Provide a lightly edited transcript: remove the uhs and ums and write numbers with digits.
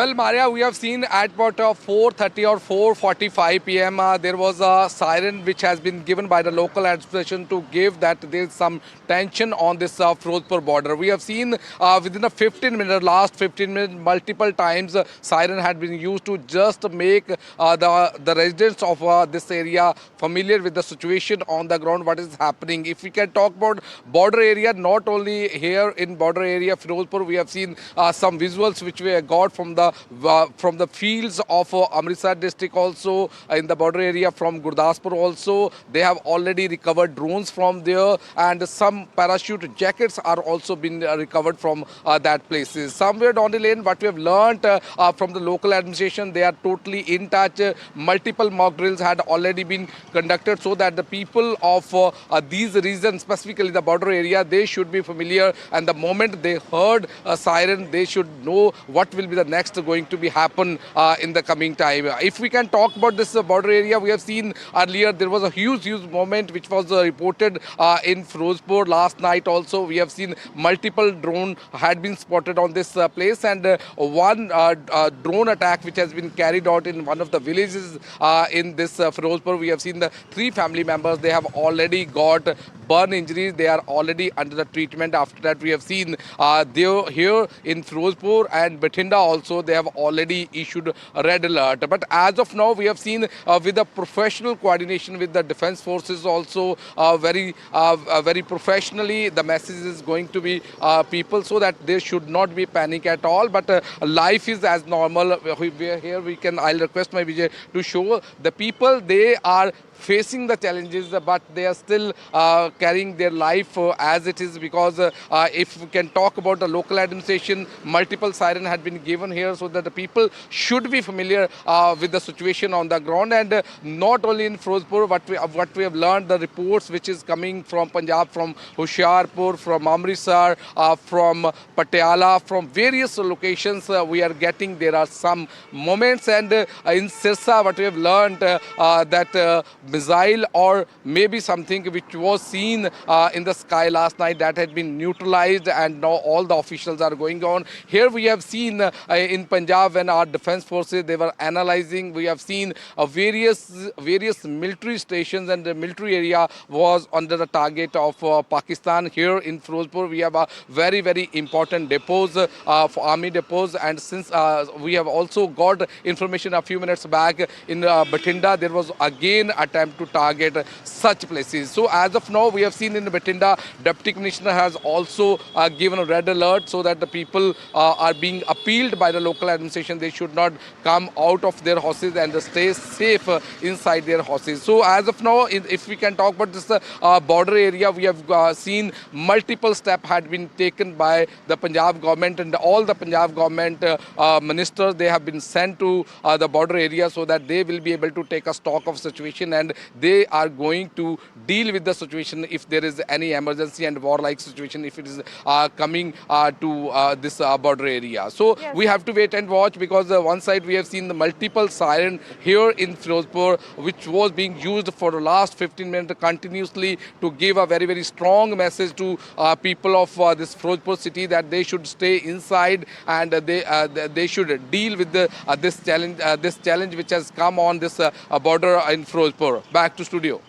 Well, Maria, we have seen at about 4:30 or 4:45 p.m. There was a siren which has been given by the local administration to give that there is some tension on this Firozpur border. We have seen within a 15 minute, last 15 minutes, multiple times siren had been used to just make the residents of this area familiar with the situation on the ground, what is happening. If we can talk about border area, not only here in border area Firozpur, we have seen some visuals which we got from the fields of Amritsar district, also in the border area from Gurdaspur also. They have already recovered drones from there, and some parachute jackets are also been recovered from that places. Somewhere down the lane, what we have learnt from the local administration, they are totally in touch. Multiple mock drills had already been conducted so that the people of these regions, specifically the border area, they should be familiar, and the moment they heard a siren, they should know what will be the next going to be happen in the coming time. If we can talk about this border area, we have seen earlier there was a huge moment which was reported in Firozpur last night. Also, we have seen multiple drone had been spotted on this place, and one drone attack which has been carried out in one of the villages in this Firozpur. We have seen the 3 family members. They have already got burn injuries. They are already under the treatment. After that, we have seen here in Firozpur and Bathinda also, they have already issued a red alert. But as of now, we have seen with the professional coordination with the defense forces also, very professionally, the message is going to be people, so that there should not be panic at all. But life is as normal. Here we can, I'll request my Vijay to show the people, they are facing the challenges, but they are still carrying their life as it is, because if we can talk about the local administration, multiple siren had been given here so that the people should be familiar with the situation on the ground. And not only in Firozpur, what we have learned, the reports which is coming from Punjab, from Hoshiarpur, from Amritsar, from Patiala, from various locations we are getting, there are some moments. And in Sirsa, what we have learned, that missile or maybe something which was seen in the sky last night, that had been neutralized, and now all the officials are going on. Here we have seen in Punjab, when our defense forces, they were analyzing, we have seen various military stations, and the military area was under the target of Pakistan. Here in Firozpur, we have a very important depots, for army depots. And since we have also got information a few minutes back in Bathinda, there was again attempt to target such places. So as of now, we have seen in Bathinda, Deputy Commissioner has also given a red alert, so that the people are being appealed by the local administration. They should not come out of their houses and stay safe inside their houses. So as of now, if we can talk about this border area, we have seen multiple steps had been taken by the Punjab government, and all the Punjab government ministers, they have been sent to the border area, so that they will be able to take a stock of situation, and they are going to deal with the situation if there is any emergency and warlike situation, if it is coming to this border area. So yes, we have to wait and watch, because one side we have seen the multiple siren here in Firozpur, which was being used for the last 15 minutes continuously to give a very strong message to people of this Firozpur city, that they should stay inside, and they should deal with this challenge which has come on this border in Firozpur. Back to studio.